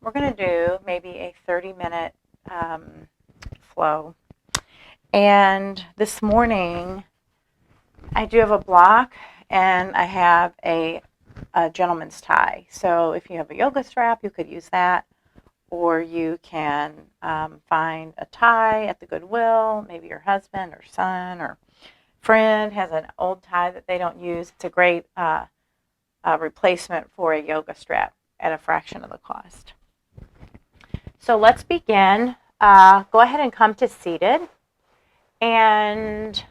we're going to do maybe a 30-minute flow. And this morning, I do have a block and I have a gentleman's tie. So if you have a yoga strap, you could use that. Or you can find a tie at the Goodwill. Maybe your husband or son or friend has an old tie that they don't use. It's a great replacement for a yoga strap at a fraction of the cost. So let's begin. Go ahead and come to seated and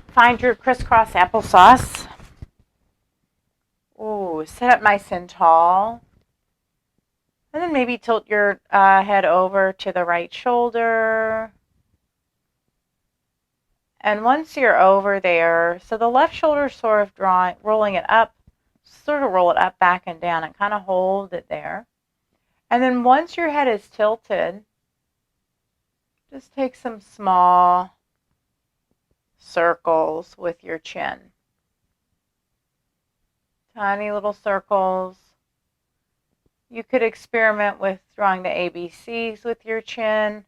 find your crisscross applesauce. Ooh, sit up nice and tall. And then maybe tilt your head over to the right shoulder. And once you're over there, so the left shoulder sort of rolling it up, sort of roll it up, back and down, and kind of hold it there. And then once your head is tilted, just take some small circles with your chin. Tiny little circles. You could experiment with drawing the ABCs with your chin,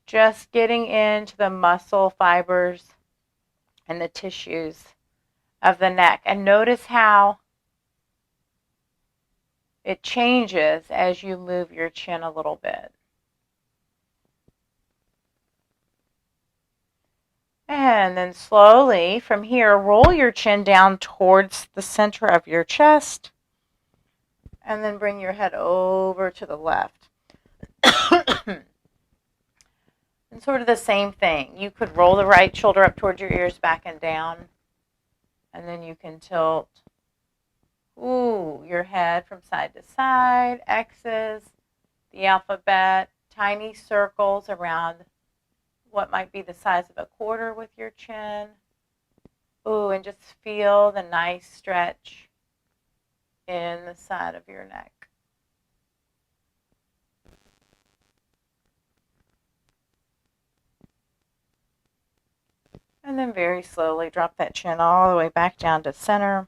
just getting into the muscle fibers and the tissues of the neck. And notice how it changes as you move your chin a little bit. And then slowly from here, roll your chin down towards the center of your chest. And then bring your head over to the left. And sort of the same thing. You could roll the right shoulder up towards your ears, back and down. And then you can tilt your head from side to side. X's, the alphabet, tiny circles around what might be the size of a quarter with your chin. And just feel the nice stretch in the side of your neck. And then very slowly drop that chin all the way back down to center.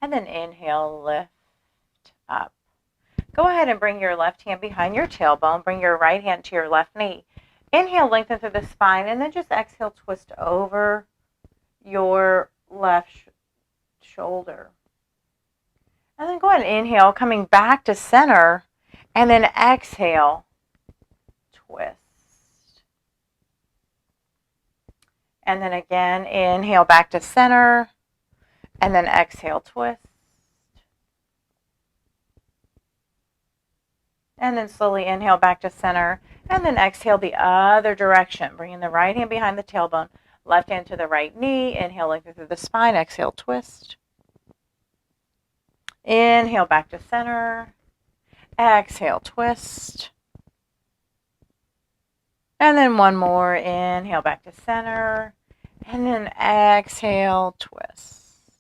And then inhale, lift up. Go ahead and bring your left hand behind your tailbone. Bring your right hand to your left knee. Inhale, lengthen through the spine, and then just exhale, twist over your left shoulder. And then go ahead and inhale, coming back to center, and then exhale, twist. And then again, inhale back to center, and then exhale, twist. And then slowly inhale back to center, and then exhale the other direction, bringing the right hand behind the tailbone, left hand to the right knee. Inhale, lengthen through the spine, exhale, twist. Inhale back to center, exhale, twist. And then one more, inhale back to center, and then exhale, twist.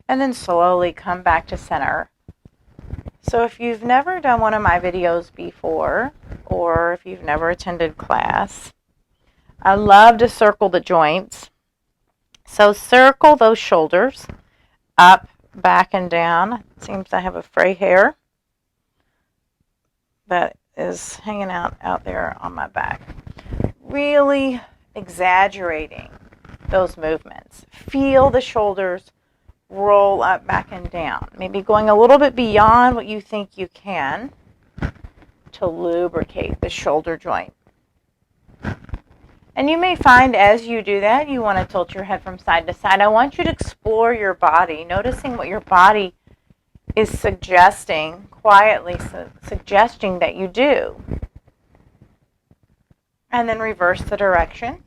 And then slowly come back to center. So if you've never done one of my videos before, or if you've never attended class, I love to circle the joints. So circle those shoulders up, back, and down. It seems I have a fray hair that is hanging out there on my back. Really exaggerating those movements. Feel the shoulders roll up, back, and down. Maybe going a little bit beyond what you think you can to lubricate the shoulder joint. And you may find as you do that, you want to tilt your head from side to side. I want you to explore your body, noticing what your body is suggesting, quietly suggesting that you do. And then reverse the direction.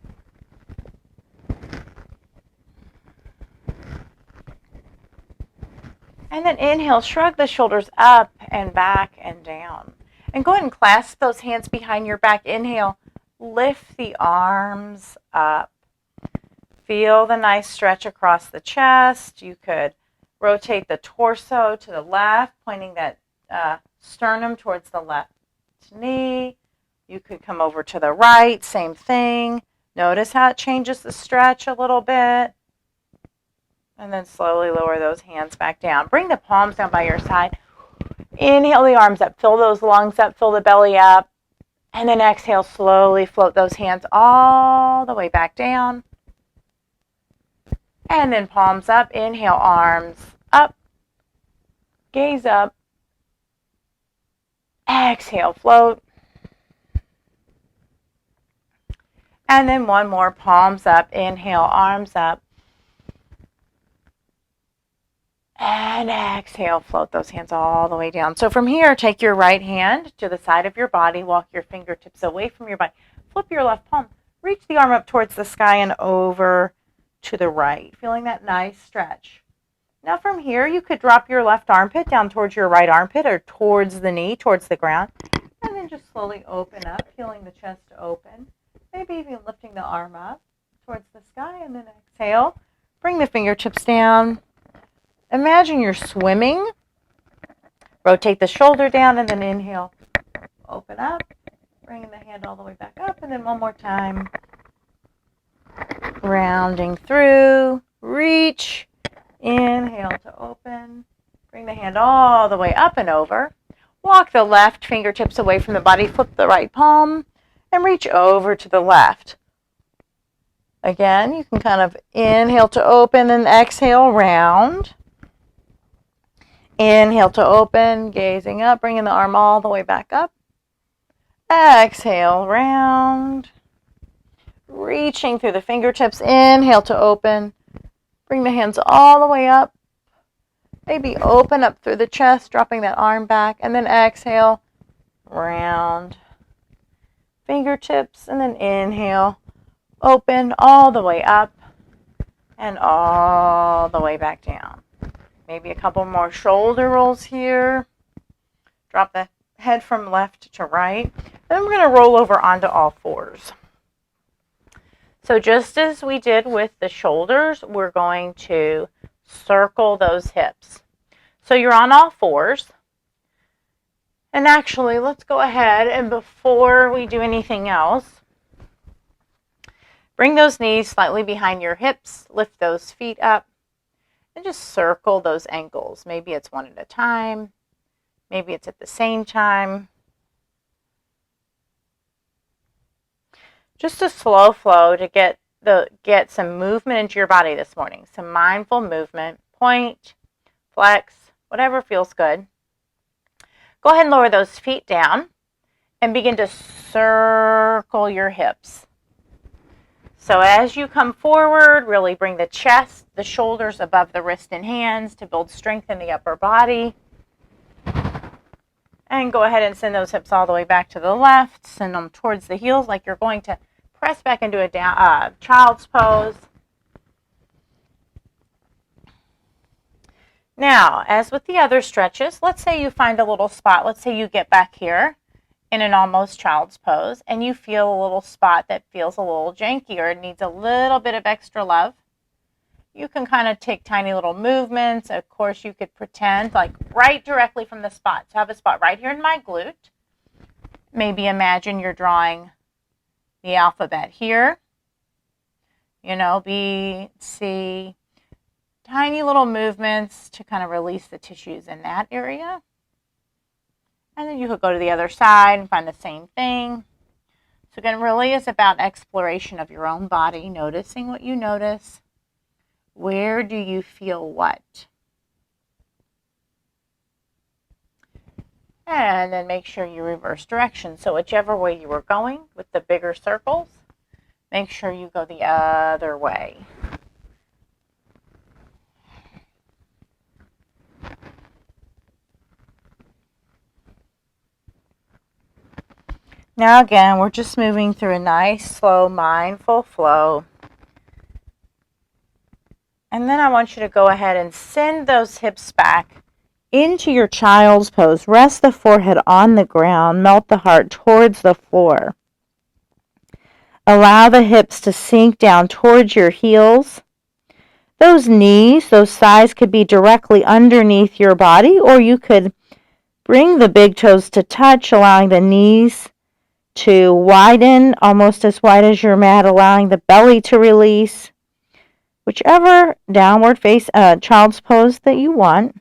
And then inhale, shrug the shoulders up and back and down. And go ahead and clasp those hands behind your back. Inhale, lift the arms up. Feel the nice stretch across the chest. You could rotate the torso to the left, pointing that sternum towards the left knee. You could come over to the right, same thing. Notice how it changes the stretch a little bit. And then slowly lower those hands back down. Bring the palms down by your side. Inhale the arms up, fill those lungs up, fill the belly up. And then exhale, slowly float those hands all the way back down. And then palms up, inhale, arms up, gaze up. Exhale, float. And then one more, palms up, inhale, arms up. And exhale, float those hands all the way down. So from here, take your right hand to the side of your body, walk your fingertips away from your body, flip your left palm, reach the arm up towards the sky and over to the right, feeling that nice stretch. Now from here, you could drop your left armpit down towards your right armpit or towards the knee, towards the ground, and then just slowly open up, feeling the chest open, maybe even lifting the arm up towards the sky, and then exhale, bring the fingertips down. Imagine you're swimming. Rotate the shoulder down and then inhale. Open up. Bringing the hand all the way back up. And then one more time. Rounding through. Reach. Inhale to open. Bring the hand all the way up and over. Walk the left fingertips away from the body. Flip the right palm. And reach over to the left. Again, you can kind of inhale to open and exhale, round. Inhale to open, gazing up, bringing the arm all the way back up. Exhale, round. Reaching through the fingertips. Inhale to open. Bring the hands all the way up. Maybe open up through the chest, dropping that arm back. And then exhale, round. Fingertips, and then inhale. Open all the way up and all the way back down. Maybe a couple more shoulder rolls here. Drop the head from left to right. Then we're going to roll over onto all fours. So just as we did with the shoulders, we're going to circle those hips. So you're on all fours. And actually, let's go ahead and before we do anything else, bring those knees slightly behind your hips. Lift those feet up. And just circle those ankles. Maybe it's one at a time. Maybe it's at the same time. Just a slow flow to get some movement into your body this morning. Some mindful movement. Point, flex, whatever feels good. Go ahead and lower those feet down and begin to circle your hips. So as you come forward, really bring the chest, the shoulders above the wrist and hands to build strength in the upper body. And go ahead and send those hips all the way back to the left. Send them towards the heels like you're going to press back into a child's pose. Now, as with the other stretches, let's say you find a little spot. Let's say you get back here in an almost child's pose and you feel a little spot that feels a little janky or needs a little bit of extra love. You can kind of take tiny little movements. Of course, you could pretend like right directly from the spot. So I have a spot right here in my glute. Maybe imagine you're drawing the alphabet here. You know, B, C. Tiny little movements to kind of release the tissues in that area. And then you could go to the other side and find the same thing. So again, really is about exploration of your own body, noticing what you notice. Where do you feel what? And then make sure you reverse direction. So whichever way you were going with the bigger circles, make sure you go the other way. Now again, we're just moving through a nice, slow, mindful flow. And then I want you to go ahead and send those hips back into your child's pose. Rest the forehead on the ground. Melt the heart towards the floor. Allow the hips to sink down towards your heels. Those knees, those thighs could be directly underneath your body, or you could bring the big toes to touch, allowing the knees to widen, almost as wide as your mat, allowing the belly to release. Whichever downward face child's pose that you want.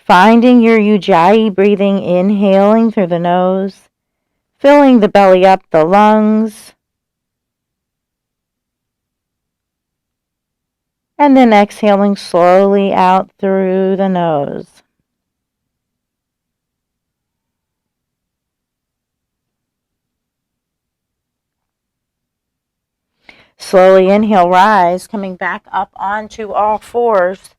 Finding your ujjayi breathing, inhaling through the nose, filling the belly up, the lungs, and then exhaling slowly out through the nose. Slowly inhale, rise, coming back up onto all fours.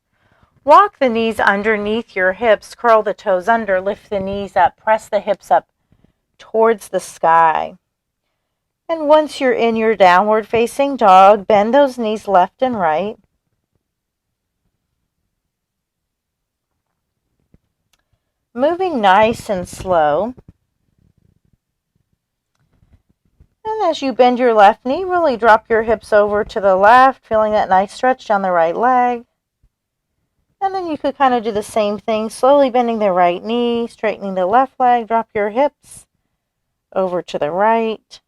Walk the knees underneath your hips, curl the toes under, lift the knees up, press the hips up towards the sky. And once you're in your downward facing dog, bend those knees left and right. Moving nice and slow. And as you bend your left knee, really drop your hips over to the left, feeling that nice stretch down the right leg. And then you could kind of do the same thing, slowly bending the right knee, straightening the left leg, drop your hips over to the right.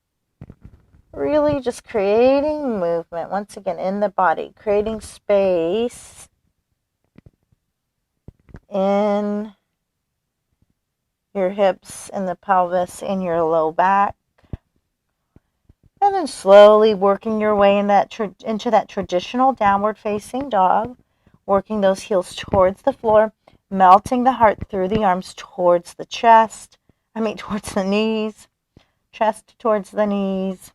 Really just creating movement, once again, in the body, creating space in your hips, in the pelvis, in your low back. And then slowly working your way into that traditional downward facing dog, working those heels towards the floor, melting the heart through the arms towards the chest, towards the knees, chest towards the knees.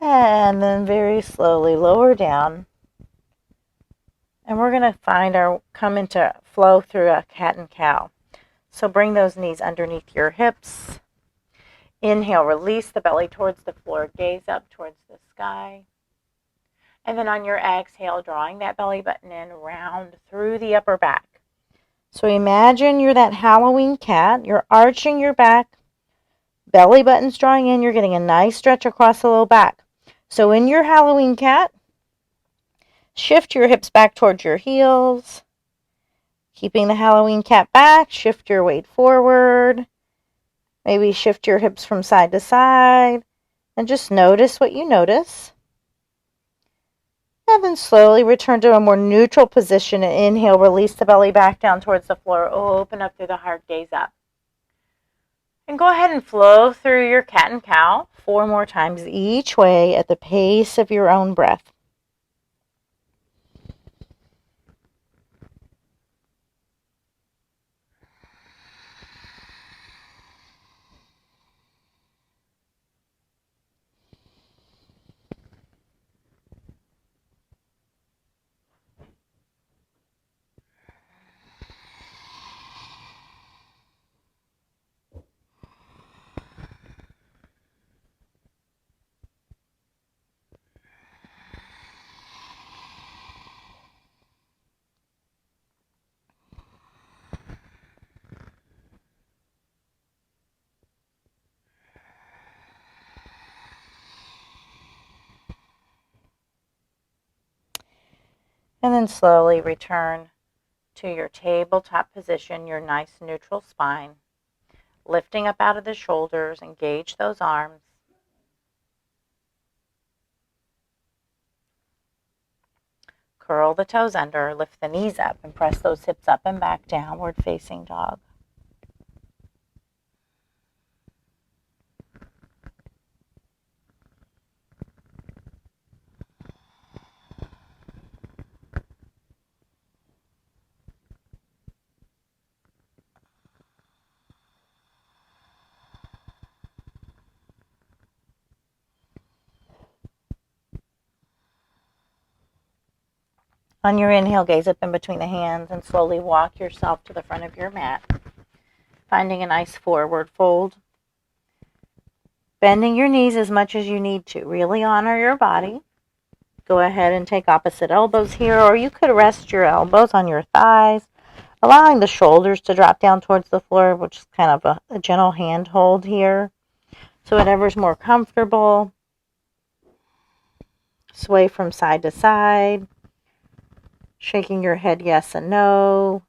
And then very slowly lower down. And we're going to come into flow through a cat and cow. So bring those knees underneath your hips. Inhale, release the belly towards the floor, gaze up towards the sky. And then on your exhale, drawing that belly button in, round through the upper back. So imagine you're that Halloween cat. You're arching your back, belly button's drawing in. You're getting a nice stretch across the low back. So in your Halloween cat, shift your hips back towards your heels. Keeping the Halloween cat back, shift your weight forward. Maybe shift your hips from side to side. And just notice what you notice. And then slowly return to a more neutral position and inhale, release the belly back down towards the floor. Open up through the heart, gaze up. And go ahead and flow through your cat and cow 4 more times each way at the pace of your own breath. And then slowly return to your tabletop position, your nice neutral spine. Lifting up out of the shoulders, engage those arms. Curl the toes under, lift the knees up, and press those hips up and back, downward facing dog. On your inhale, gaze up in between the hands and slowly walk yourself to the front of your mat, finding a nice forward fold. Bending your knees as much as you need to. Really honor your body. Go ahead and take opposite elbows here, or you could rest your elbows on your thighs, allowing the shoulders to drop down towards the floor, which is kind of a gentle hand hold here. So whatever's more comfortable. Sway from side to side. Shaking your head yes and no.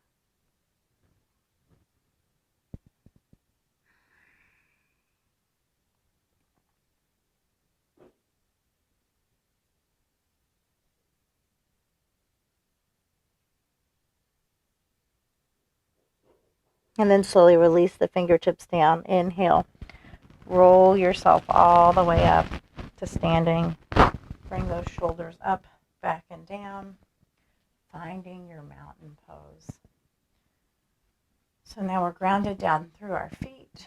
And then slowly release the fingertips down. Inhale. Roll yourself all the way up to standing. Bring those shoulders up, back, and down. Finding your mountain pose. So now we're grounded down through our feet.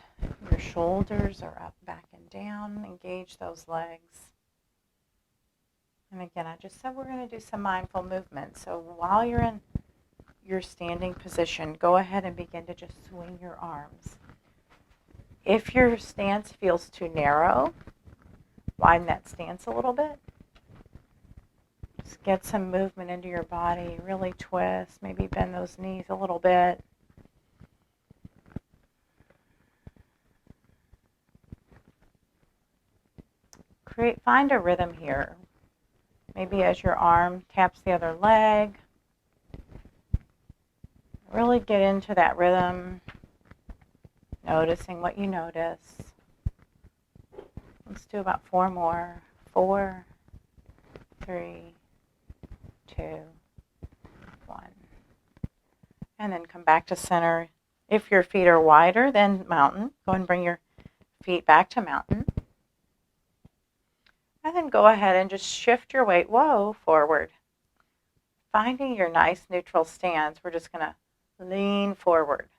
Your shoulders are up, back, and down. Engage those legs. And again, I just said we're going to do some mindful movement. So while you're in your standing position, go ahead and begin to just swing your arms. If your stance feels too narrow, widen that stance a little bit. Just get some movement into your body. Really twist. Maybe bend those knees a little bit. Find a rhythm here. Maybe as your arm taps the other leg. Really get into that rhythm. Noticing what you notice. Let's do about 4 more. 4, 3, 2, 1. And then come back to center. If your feet are wider than mountain, go and bring your feet back to mountain. And then go ahead and just shift your weight, forward. Finding your nice neutral stance, we're just going to lean forward.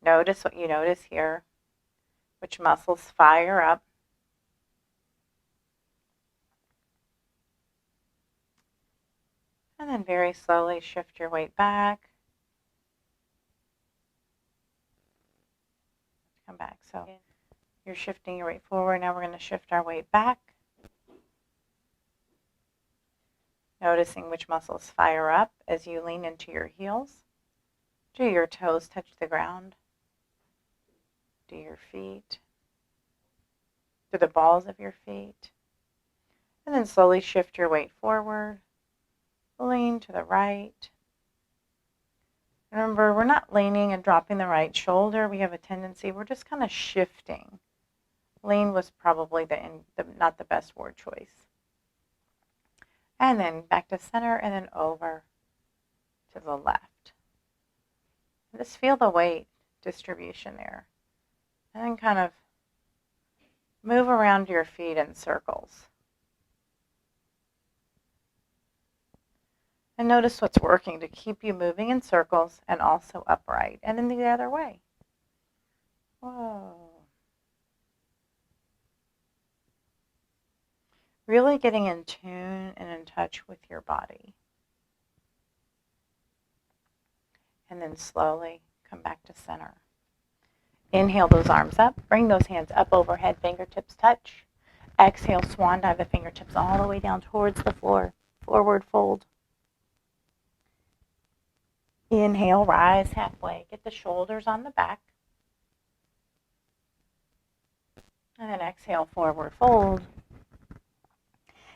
Notice what you notice here, which muscles fire up. And then very slowly shift your weight back. Come back. So you're shifting your weight forward. Now we're going to shift our weight back. Noticing which muscles fire up as you lean into your heels. Do your toes touch the ground? Do your feet? Do the balls of your feet? And then slowly shift your weight forward. Lean to the right. Remember, we're not leaning and dropping the right shoulder. We have a tendency, we're just kind of shifting. Lean was probably not the best word choice. And then back to center and then over to the left. Just feel the weight distribution there. And then kind of move around your feet in circles. And notice what's working to keep you moving in circles and also upright. And then the other way. Whoa. Really getting in tune and in touch with your body. And then slowly come back to center. Inhale those arms up. Bring those hands up overhead, fingertips touch. Exhale, swan dive the fingertips all the way down towards the floor. Forward fold. Inhale, rise halfway. Get the shoulders on the back. And then exhale, forward fold.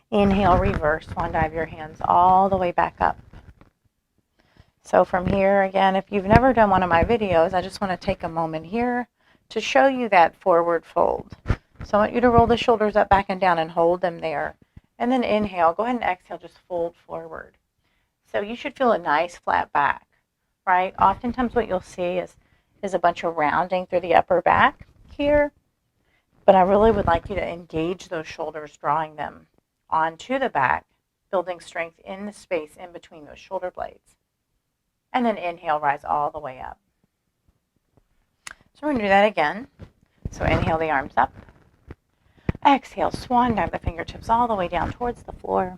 Inhale, reverse, swan dive your hands all the way back up. So from here, again, if you've never done one of my videos, I just want to take a moment here to show you that forward fold. So I want you to roll the shoulders up, back, and down and hold them there. And then inhale, go ahead and exhale, just fold forward. So you should feel a nice flat back, right? Oftentimes what you'll see is a bunch of rounding through the upper back here. But I really would like you to engage those shoulders, drawing them onto the back, building strength in the space in between those shoulder blades. And then inhale, rise all the way up. So we're going to do that again. So inhale the arms up. Exhale, swan dive the fingertips all the way down towards the floor.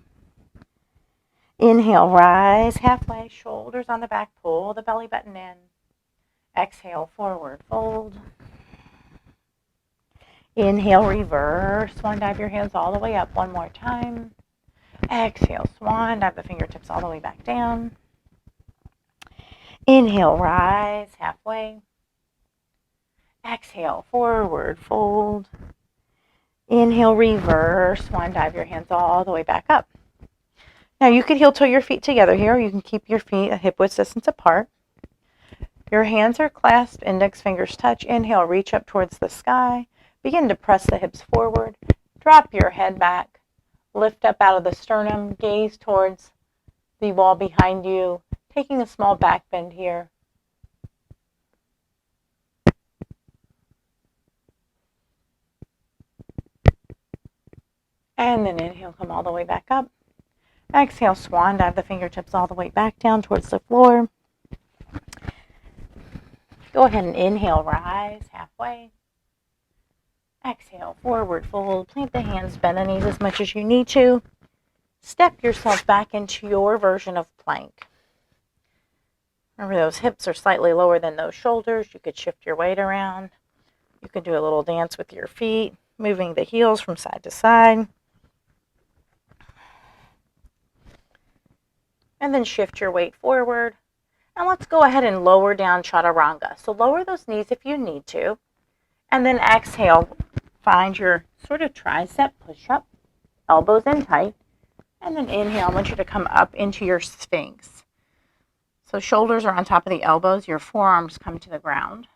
Inhale, rise halfway, shoulders on the back, pull the belly button in. Exhale, forward fold. Inhale, reverse, swan dive your hands all the way up one more time. Exhale, swan dive the fingertips all the way back down. Inhale, rise halfway. Exhale, forward fold. Inhale, reverse, swan dive your hands all the way back up. Now you could heel toe your feet together here, or you can keep your feet a hip width distance apart. Your hands are clasped, index fingers touch. Inhale, reach up towards the sky. Begin to press the hips forward. Drop your head back. Lift up out of the sternum. Gaze towards the wall behind you. Taking a small back bend here. And then inhale, come all the way back up. Exhale, swan dive the fingertips all the way back down towards the floor. Go ahead and inhale, rise halfway. Exhale, forward fold. Plant the hands, bend the knees as much as you need to. Step yourself back into your version of plank. Remember, those hips are slightly lower than those shoulders. You could shift your weight around. You could do a little dance with your feet, moving the heels from side to side. And then shift your weight forward. And let's go ahead and lower down chaturanga. So lower those knees if you need to. And then exhale. Find your sort of tricep push-up, elbows in tight. And then inhale. I want you to come up into your sphinx. So shoulders are on top of the elbows. Your forearms come to the ground.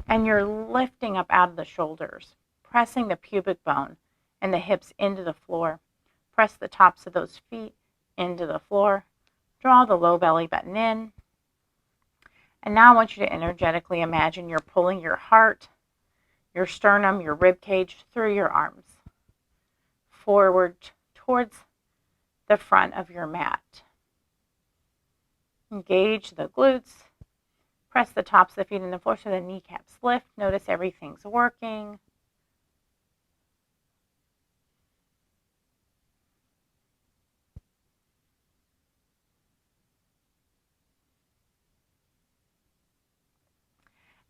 And you're lifting up out of the shoulders, pressing the pubic bone and the hips into the floor. Press the tops of those feet into the floor. Draw the low belly button in. And now I want you to energetically imagine you're pulling your heart, your sternum, your rib cage through your arms, forward towards the front of your mat. Engage the glutes. Press the tops of the feet in the floor so the kneecaps lift. Notice everything's working.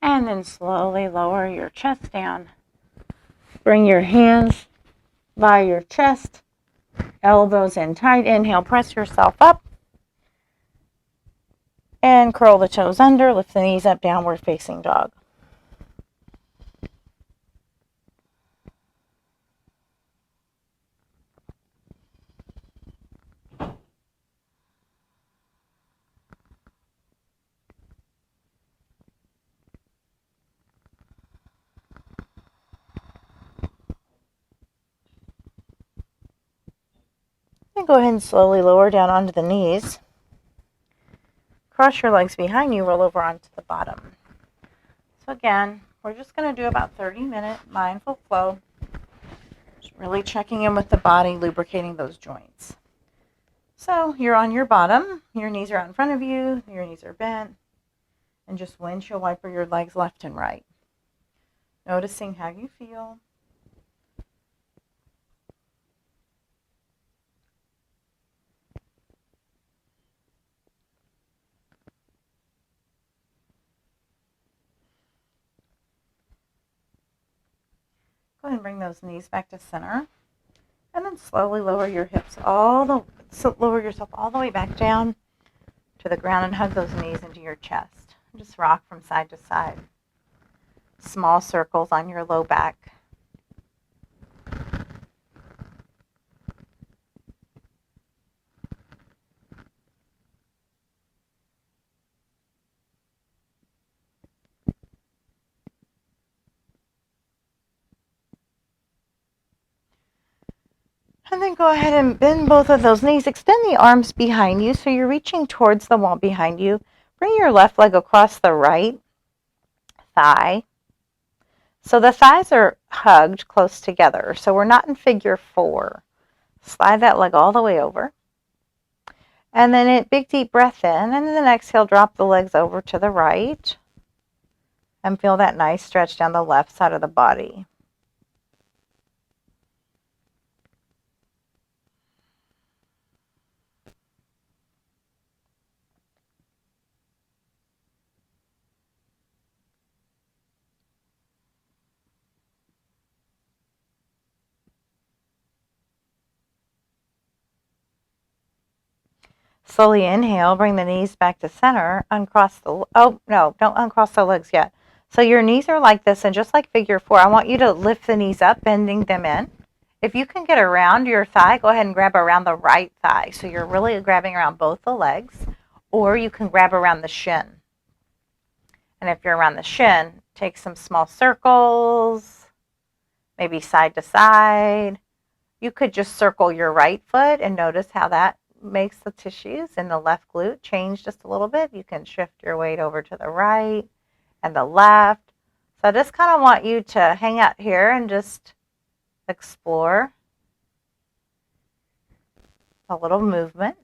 And then slowly lower your chest down. Bring your hands by your chest, elbows in tight. Inhale, press yourself up. And curl the toes under. Lift the knees up, downward facing dog. And go ahead and slowly lower down onto the knees. Cross your legs behind you, roll over onto the bottom. So again, we're just going to do about 30-minute mindful flow. Just really checking in with the body, lubricating those joints. So you're on your bottom, your knees are out in front of you, your knees are bent, and just windshield wiper your legs left and right. Noticing how you feel. Go ahead and bring those knees back to center. And then slowly lower your hips lower yourself all the way back down to the ground and hug those knees into your chest. Just rock from side to side. Small circles on your low back. And then go ahead and bend both of those knees. Extend the arms behind you so you're reaching towards the wall behind you. Bring your left leg across the right thigh. So the thighs are hugged close together. So we're not in figure 4. Slide that leg all the way over. And then big deep breath in. And then exhale, drop the legs over to the right. And feel that nice stretch down the left side of the body. Slowly inhale, bring the knees back to center, oh no, don't uncross the legs yet. So your knees are like this, and just like figure 4, I want you to lift the knees up, bending them in. If you can get around your thigh, go ahead and grab around the right thigh. So you're really grabbing around both the legs, or you can grab around the shin. And if you're around the shin, take some small circles, maybe side to side. You could just circle your right foot and notice how that makes the tissues in the left glute change just a little bit. You can shift your weight over to the right and the left. So I just kind of want you to hang out here and just explore a little movement.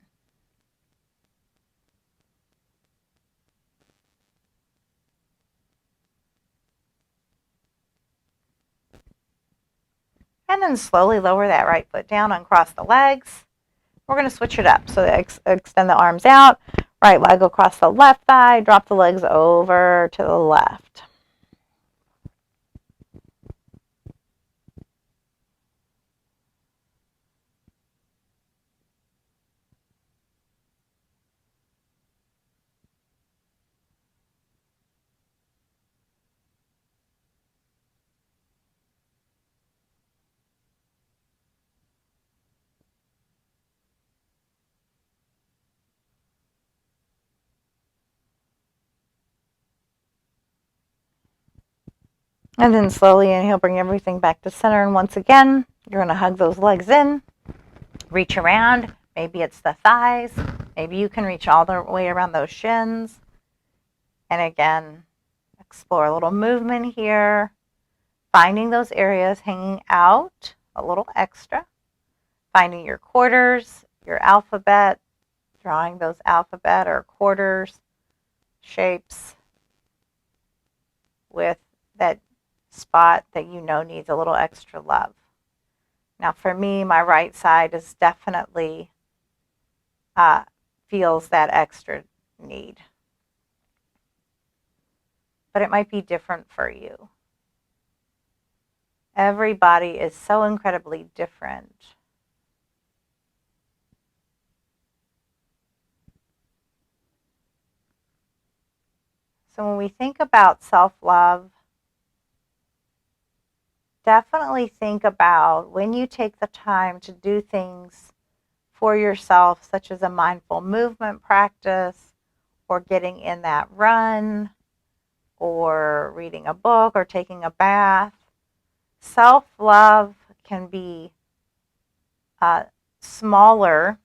And then slowly lower that right foot down, uncross the legs. We're going to switch it up. So extend the arms out, right leg across the left thigh, drop the legs over to the left. And then slowly inhale, bring everything back to center. And once again, you're going to hug those legs in, reach around. Maybe it's the thighs. Maybe you can reach all the way around those shins. And again, explore a little movement here, finding those areas hanging out a little extra, finding your quarters, your alphabet, drawing those alphabet or quarters shapes with that spot that you know needs a little extra love. Now for me, my right side is definitely feels that extra need. But it might be different for you. Everybody is so incredibly different. So when we think about self-love, definitely think about when you take the time to do things for yourself, such as a mindful movement practice, or getting in that run, or reading a book, or taking a bath. Self-love can be smaller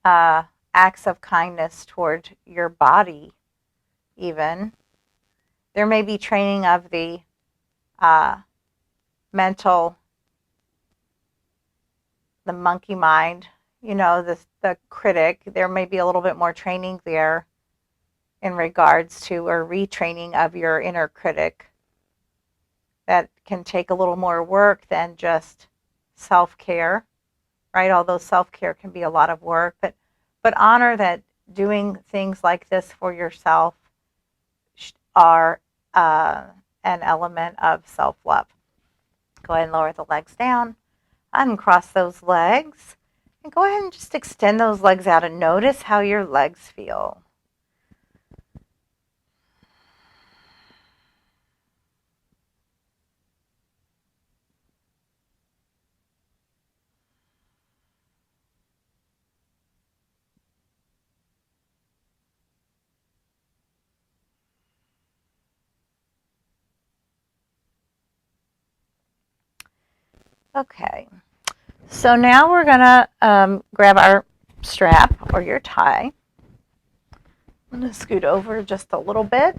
acts of kindness toward your body, even. There may be training of the mental, the monkey mind, the critic. There may be a little bit more training there in regards to, or retraining of your inner critic, that can take a little more work than just self-care, right? Although self-care can be a lot of work, but honor that doing things like this for yourself are an element of self-love. Go ahead and lower the legs down, uncross those legs, and go ahead and just extend those legs out and notice how your legs feel. Okay, so now we're going to grab our strap or your tie. I'm going to scoot over just a little bit.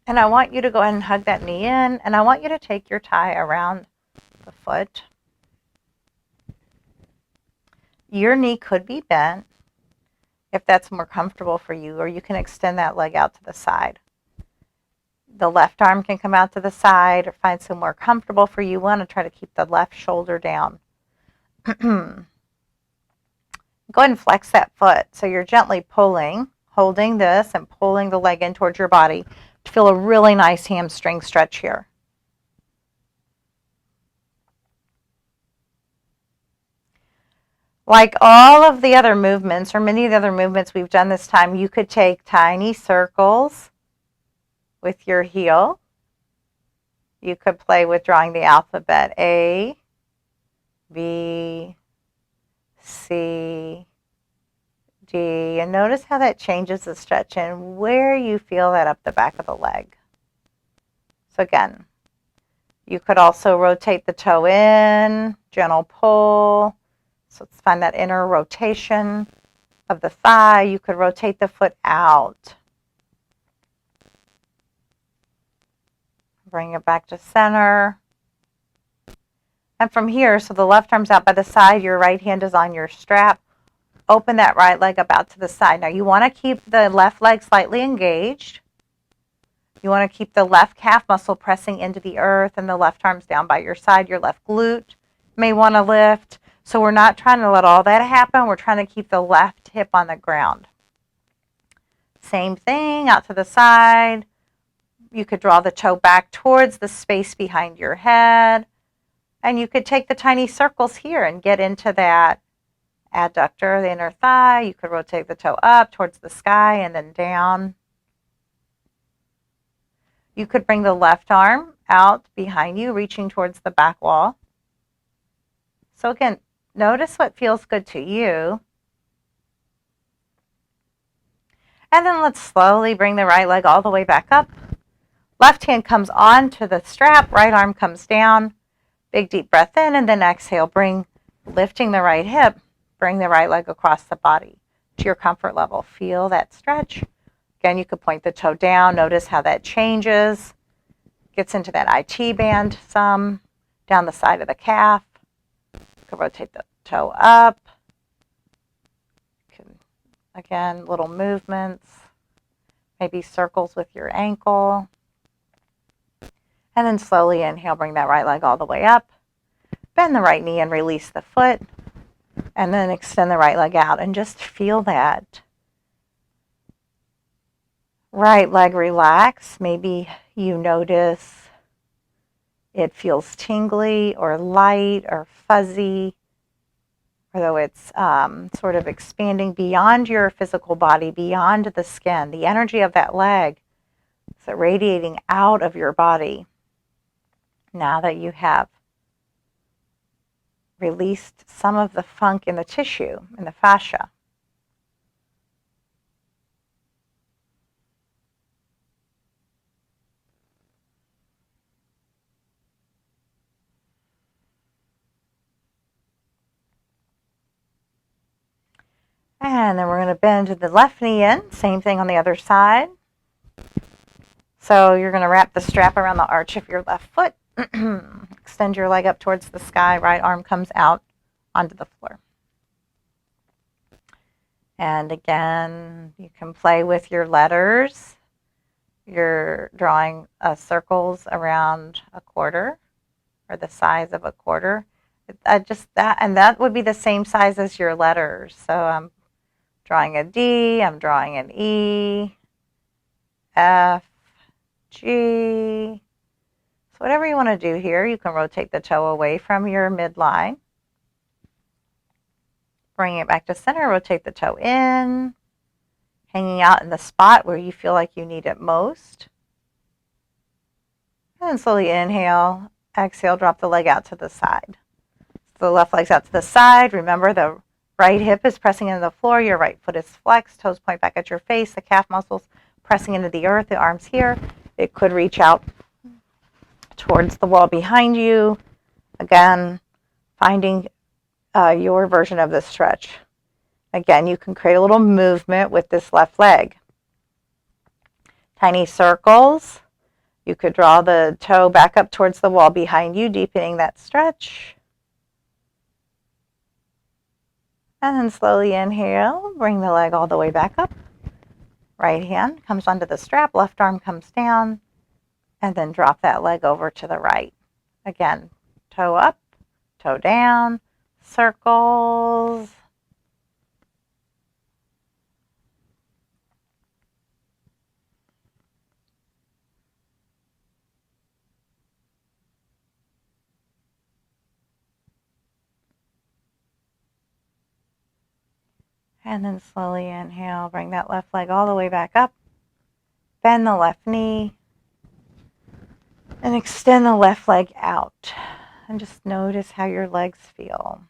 And I want you to go ahead and hug that knee in, and I want you to take your tie around the foot. Your knee could be bent if that's more comfortable for you, or you can extend that leg out to the side. The left arm can come out to the side, or find somewhere comfortable for you. You want to try to keep the left shoulder down. Go ahead and flex that foot. So you're gently pulling, holding this and pulling the leg in towards your body to feel a really nice hamstring stretch here. Like all of the other movements, or many of the other movements we've done this time, you could take tiny circles with your heel. You could play with drawing the alphabet A, B, C, D, and notice how that changes the stretch and where you feel that up the back of the leg. So again, you could also rotate the toe in, gentle pull. So let's find that inner rotation of the thigh. You could rotate the foot out. Bring it back to center. And from here, so the left arm's out by the side, your right hand is on your strap. Open that right leg up out to the side. Now you want to keep the left leg slightly engaged. You want to keep the left calf muscle pressing into the earth and the left arm's down by your side. Your left glute may want to lift. So we're not trying to let all that happen. We're trying to keep the left hip on the ground. Same thing, out to the side. You could draw the toe back towards the space behind your head. And you could take the tiny circles here and get into that adductor, the inner thigh. You could rotate the toe up towards the sky and then down. You could bring the left arm out behind you, reaching towards the back wall. So again, notice what feels good to you. And then let's slowly bring the right leg all the way back up. Left hand comes onto the strap, right arm comes down. Big deep breath in, and then exhale, lifting the right hip, bring the right leg across the body to your comfort level. Feel that stretch. Again, you could point the toe down. Notice how that changes. Gets into that IT band some, down the side of the calf. You could rotate the toe up. Again, little movements, maybe circles with your ankle. And then slowly inhale, bring that right leg all the way up. Bend the right knee and release the foot. And then extend the right leg out and just feel that right leg relax. Maybe you notice it feels tingly or light or fuzzy, although it's sort of expanding beyond your physical body, beyond the skin. The energy of that leg is radiating out of your body now that you have released some of the funk in the tissue, in the fascia. And then we're going to bend the left knee in. Same thing on the other side. So you're going to wrap the strap around the arch of your left foot. Extend your leg up towards the sky. Right arm comes out onto the floor. And again, you can play with your letters. You're drawing circles around a quarter or the size of a quarter. That would be the same size as your letters. So I'm drawing a D, I'm drawing an E, F, G. So whatever you want to do here, you can rotate the toe away from your midline. Bring it back to center, rotate the toe in, hanging out in the spot where you feel like you need it most. And then slowly inhale, exhale, drop the leg out to the side. So the left leg's out to the side. Remember, the right hip is pressing into the floor. Your right foot is flexed. Toes point back at your face. The calf muscles pressing into the earth. The arms here. It could reach out towards the wall behind you. Again, finding your version of this stretch. Again, you can create a little movement with this left leg. Tiny circles. You could draw the toe back up towards the wall behind you, deepening that stretch. And then slowly inhale, bring the leg all the way back up. Right hand comes onto the strap, left arm comes down, and then drop that leg over to the right. Again, toe up, toe down, circles. And then slowly inhale, bring that left leg all the way back up. Bend the left knee. And extend the left leg out. And just notice how your legs feel.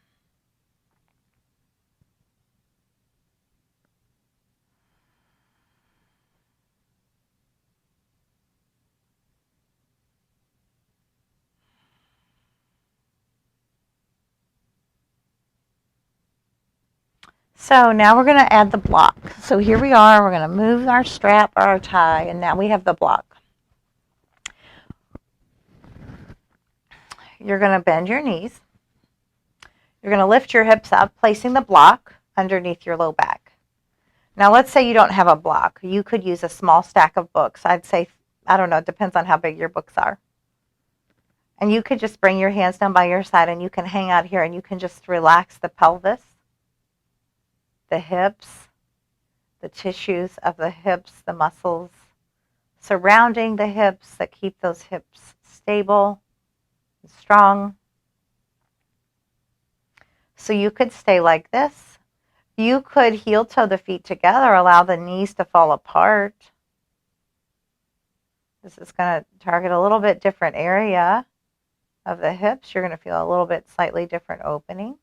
So now we're going to add the block. So here we are. We're going to move our strap or our tie, and now we have the block. you're going to bend your knees. You're going to lift your hips up, placing the block underneath your low back. Now, let's say you don't have a block. You could use a small stack of books. I'd say, I don't know, it depends on how big your books are. And you could just bring your hands down by your side and you can hang out here and you can just relax the pelvis, the hips, the tissues of the hips, the muscles surrounding the hips that keep those hips stable and strong. So you could stay like this. You could heel toe the feet together, allow the knees to fall apart. This is going to target a little bit different area of the hips. You're going to feel a little bit slightly different opening.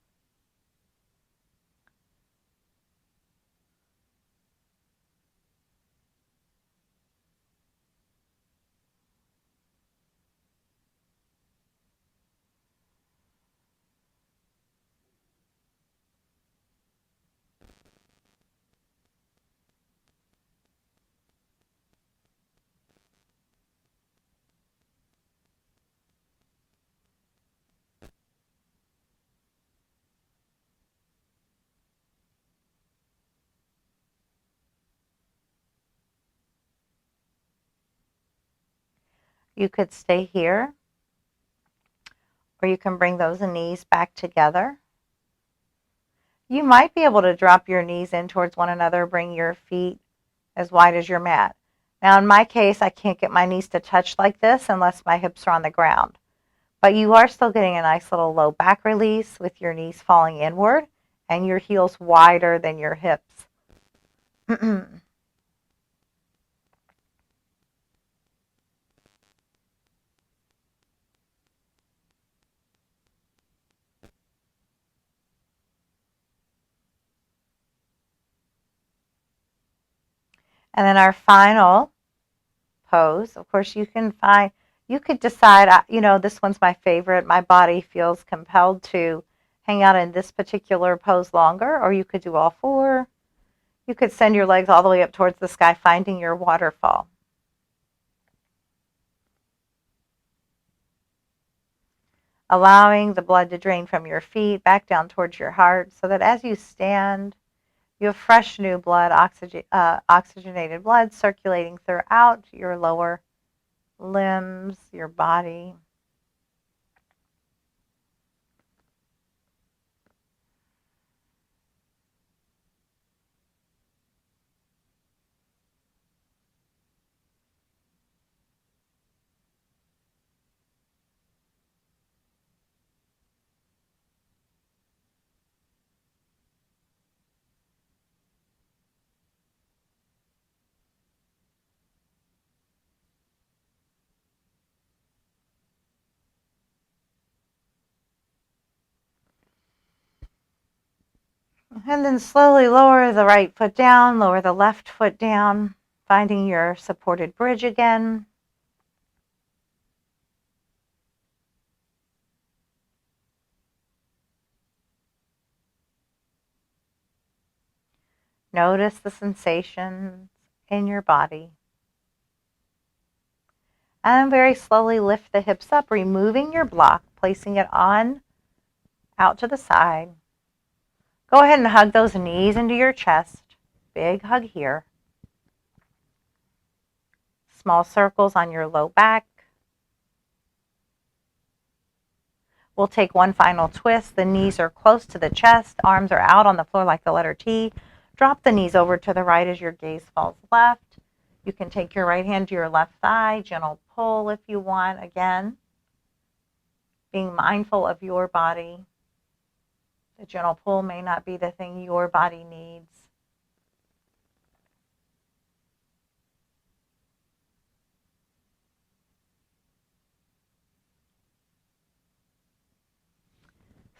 You could stay here, or you can bring those knees back together. You might be able to drop your knees in towards one another, bring your feet as wide as your mat. Now, in my case, I can't get my knees to touch like this unless my hips are on the ground. But you are still getting a nice little low back release with your knees falling inward and your heels wider than your hips. And then our final pose, of course, you could decide, this one's my favorite. My body feels compelled to hang out in this particular pose longer, or you could do all four. You could send your legs all the way up towards the sky, finding your waterfall. Allowing the blood to drain from your feet back down towards your heart so that as you stand, you have fresh new blood, oxygenated blood circulating throughout your lower limbs, your body. And then slowly lower the right foot down, lower the left foot down, finding your supported bridge again. Notice the sensations in your body. And very slowly lift the hips up, removing your block, placing it on out to the side. Go ahead and hug those knees into your chest. Big hug here. Small circles on your low back. We'll take one final twist. The knees are close to the chest. Arms are out on the floor like the letter T. Drop the knees over to the right as your gaze falls left. You can take your right hand to your left thigh. Gentle pull if you want. Again, being mindful of your body. The gentle pull may not be the thing your body needs.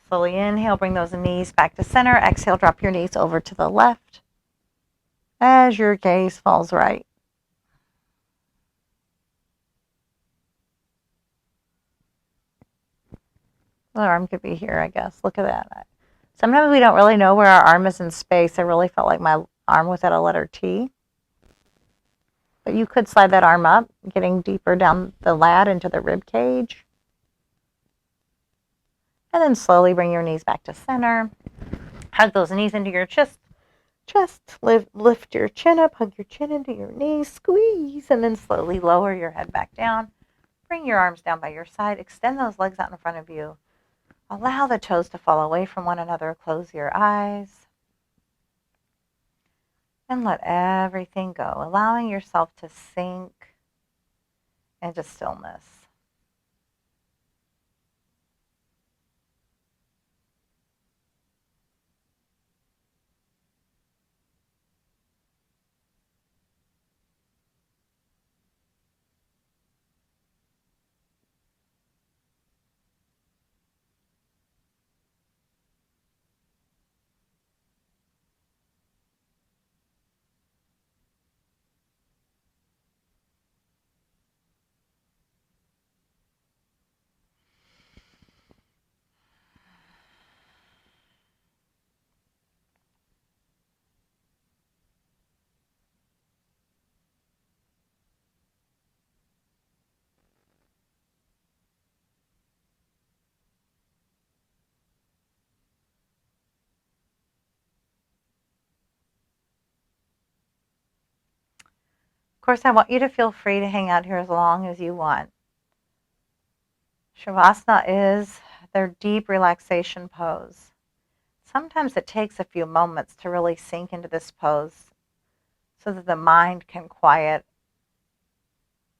Slowly inhale, bring those knees back to center. Exhale, drop your knees over to the left as your gaze falls right. The arm could be here, I guess. Look at that. Sometimes we don't really know where our arm is in space. I really felt like my arm was at a letter T. But you could slide that arm up, getting deeper down the lat into the rib cage. And then slowly bring your knees back to center. Hug those knees into your chest. Lift your chin up, hug your chin into your knees, squeeze, and then slowly lower your head back down. Bring your arms down by your side. Extend those legs out in front of you. Allow the toes to fall away from one another. Close your eyes. And let everything go, allowing yourself to sink into stillness. Of course, I want you to feel free to hang out here as long as you want. Shavasana is their deep relaxation pose. Sometimes it takes a few moments to really sink into this pose so that the mind can quiet,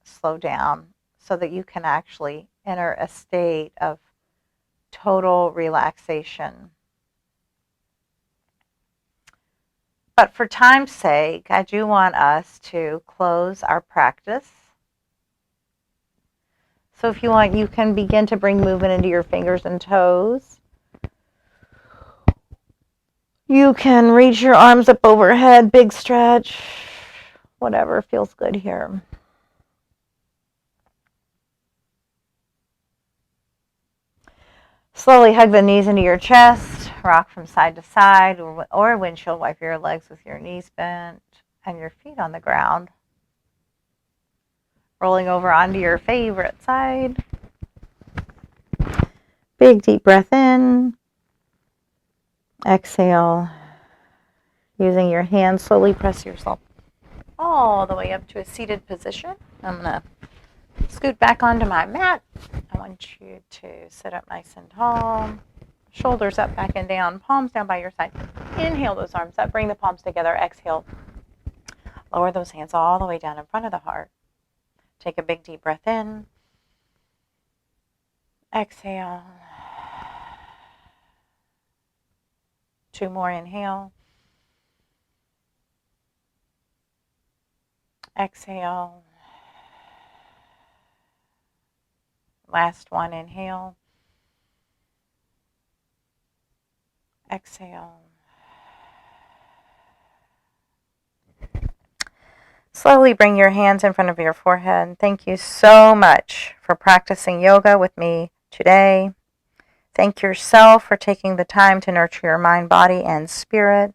slow down, so that you can actually enter a state of total relaxation. But for time's sake, I do want us to close our practice. So if you want, you can begin to bring movement into your fingers and toes. You can reach your arms up overhead, big stretch, whatever feels good here. Slowly hug the knees into your chest, rock from side to side, or windshield wipe your legs with your knees bent and your feet on the ground. Rolling over onto your favorite side. Big deep breath in. Exhale. Using your hands, slowly press yourself all the way up to a seated position. I'm going to scoot back onto my mat. I want you to sit up nice and tall. Shoulders up, back and down. Palms down by your side. Inhale those arms up. Bring the palms together. Exhale. Lower those hands all the way down in front of the heart. Take a big deep breath in. Exhale. 2 more. Inhale. Exhale. Last one. Inhale. Exhale. Slowly bring your hands in front of your forehead. Thank you so much for practicing yoga with me today. Thank yourself for taking the time to nurture your mind, body, and spirit.